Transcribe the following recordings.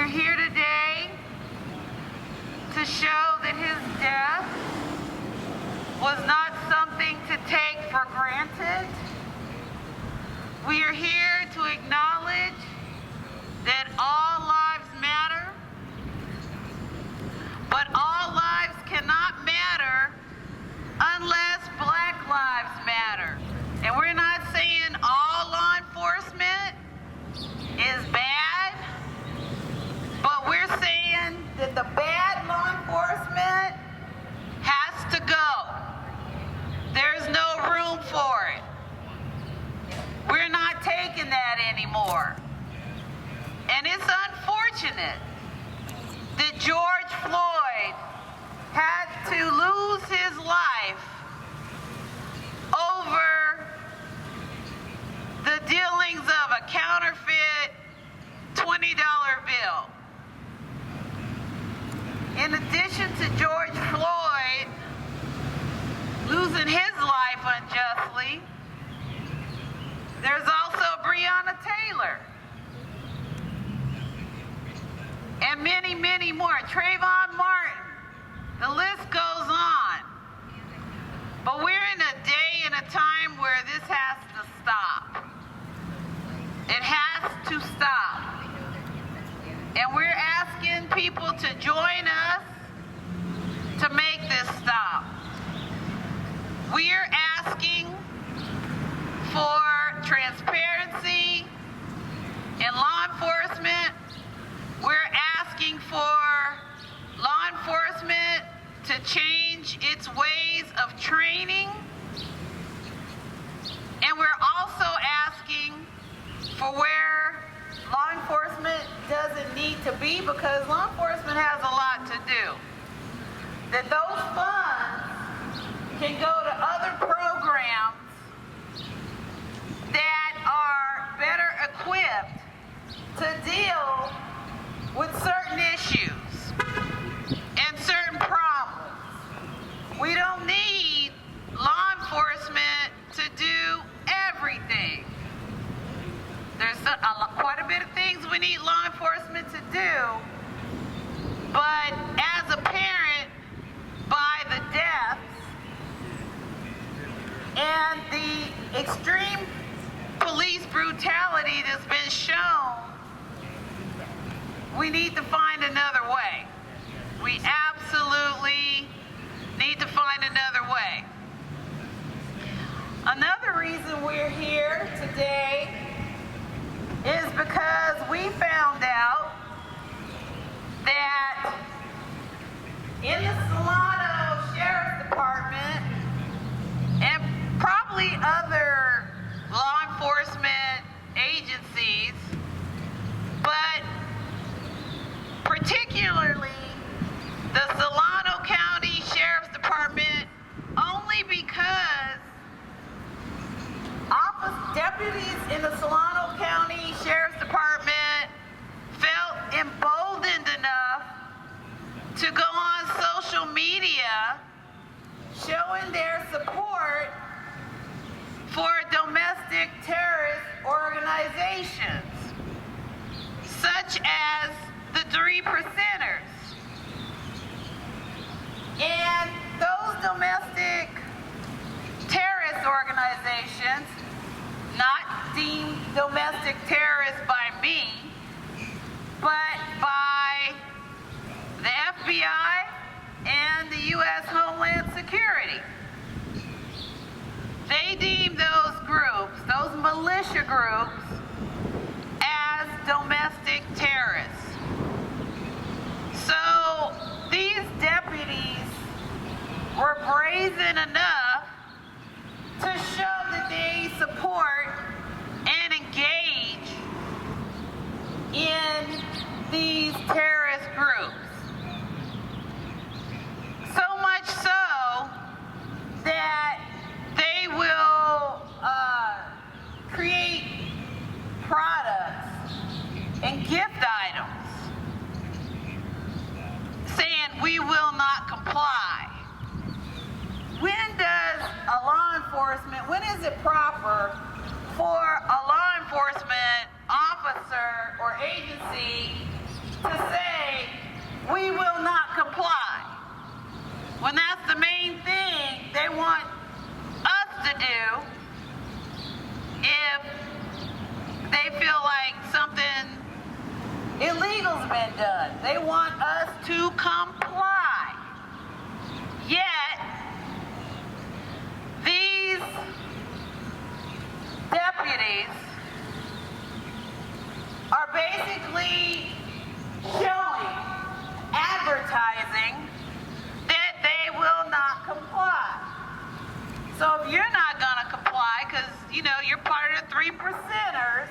We're here today to show that his death was not something to take for granted. We are here to acknowledge that all lives matter, but all lives cannot matter unless Black lives matter. And we're not saying all law enforcement is bad, but we're saying that the bad law enforcement has to go. There's no room for it. We're not taking that anymore. And it's unfortunate that George Floyd had to lose his life over the dealings of a counterfeit $20 bill. In addition to George Floyd losing his life unjustly, there's also Breonna Taylor and many, many more. Trayvon Martin, the list goes on. But we're in a day and a time where this has to stop. It has to stop. And we're asking people to join us to make this stop. We're asking for transparency in law enforcement. We're asking for law enforcement to change its ways of training. And we're also asking for where law enforcement doesn't need to be, because law enforcement has a lot to do. That those funds can go to other programs that are better equipped to deal with certain issues and certain problems. We don't need law enforcement to do everything. There's quite a bit of things we need law enforcement to do, but as apparent by the deaths and the extreme police brutality that's been shown, we need to find another way. We absolutely need to find another way. Another reason we're here today is because we found out that in the Solano Sheriff's Department and probably other law enforcement agencies, but particularly the Solano County Sheriff's Department, only because deputies in the Solano County Sheriff's Department felt emboldened enough to go on social media showing their support for domestic terrorist organizations, such as the 3 Percenters. And those domestic terrorist organizations, not deemed domestic terrorists by me, but by the FBI and the U.S. Homeland Security. They deem those groups, those militia groups, as domestic terrorists. So these deputies were brazen enough to show that they support and engage in these terrorist groups. So much so that they will create products and gift items saying we will not comply. When is it proper for a law enforcement officer or agency to say we will not comply, when that's the main thing they want us to do if they feel like something illegal's been done. They want us to comply. Yet, these deputies are basically showing, advertising that they will not comply. So if you're not going to comply because, you're part of the 3%ers,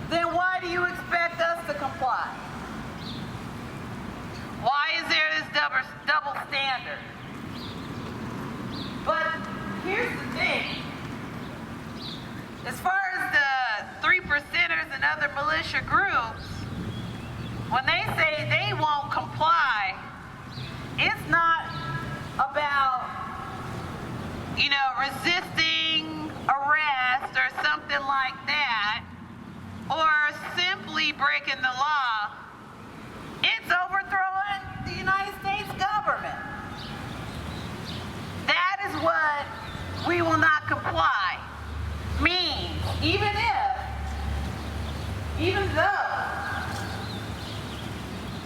then why do you expect us to comply? Why is there this double standard? But here's the thing. As far as the 3%ers and other militia groups, when they say they won't comply, it's not about, resisting arrest or something like that, or simply breaking the law. It's overthrowing the United States government. That is what we will not comply means, even though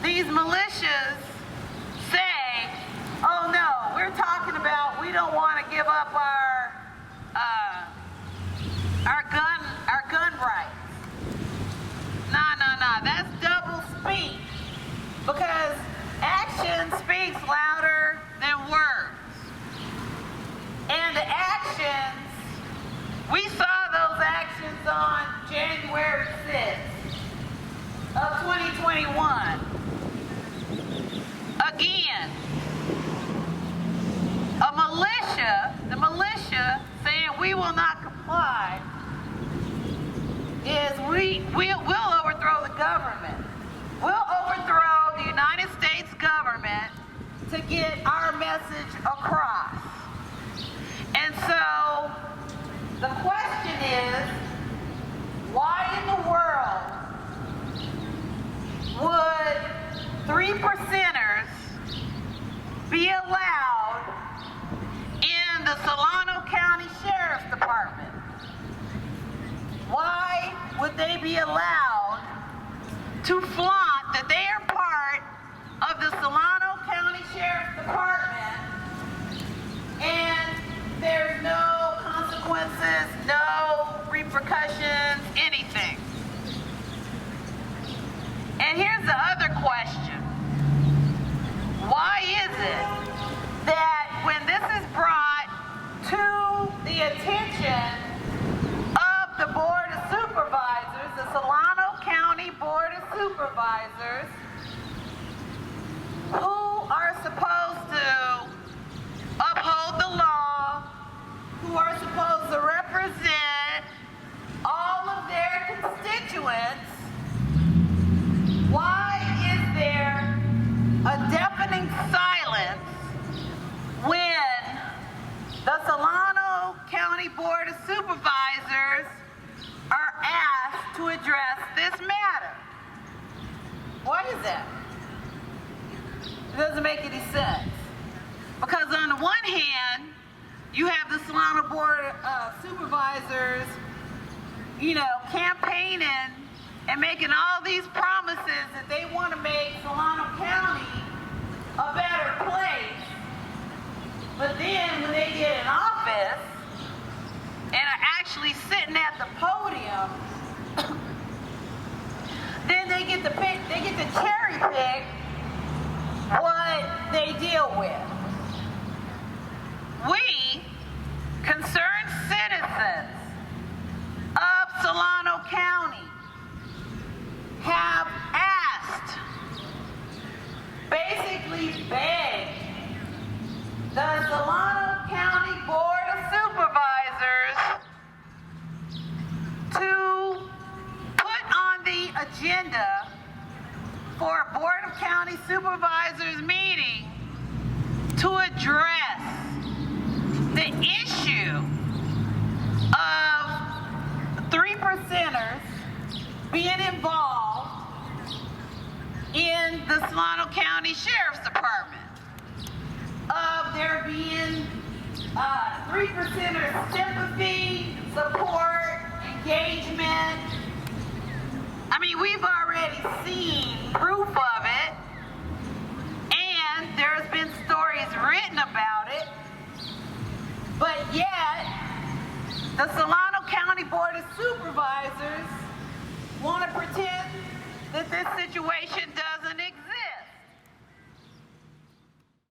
these militias say, oh no, we're talking about we don't want to give up our gun rights. No, that's double speak, because action speaks louder than words. And the actions, we saw those actions on January 6th of 2021. Again, the militia saying we will not comply is we'll overthrow the government. We'll overthrow the United States government to get our message across. And so the question is, why in the world would 3%ers be allowed in the Solano County Sheriff's Department? Why would they be allowed to flaunt that they are part of the Solano County Sheriff's Department and there's no consequences, no repercussions, anything? And here's the other question. Why is it that when this is brought to the attention of the Board of Supervisors, the Solano County Board of Supervisors, who are supposed to uphold the law, who are supposed to represent all of their constituents, why is there a deafening silence when the Solano County Board of Supervisors are asked to address this matter? Why is that? It doesn't make any sense. Because on the one hand, you have the Solano Board of Supervisors, campaigning and making all these promises that they want to make Solano County a better place. But then when they get in office and are actually sitting at the podium, then they get to cherry pick what they deal with. We, concerned citizens of Solano County, have asked, basically begged, the Solano County Board of Supervisors to put on the agenda for a Board of County Supervisors meeting to address the issue of 3%ers being involved Solano County Sheriff's Department of there being 3% sympathy, support, engagement. I mean, we've already seen proof of it, and there's been stories written about it, but yet the Solano County Board of Supervisors want to pretend that this situation doesn't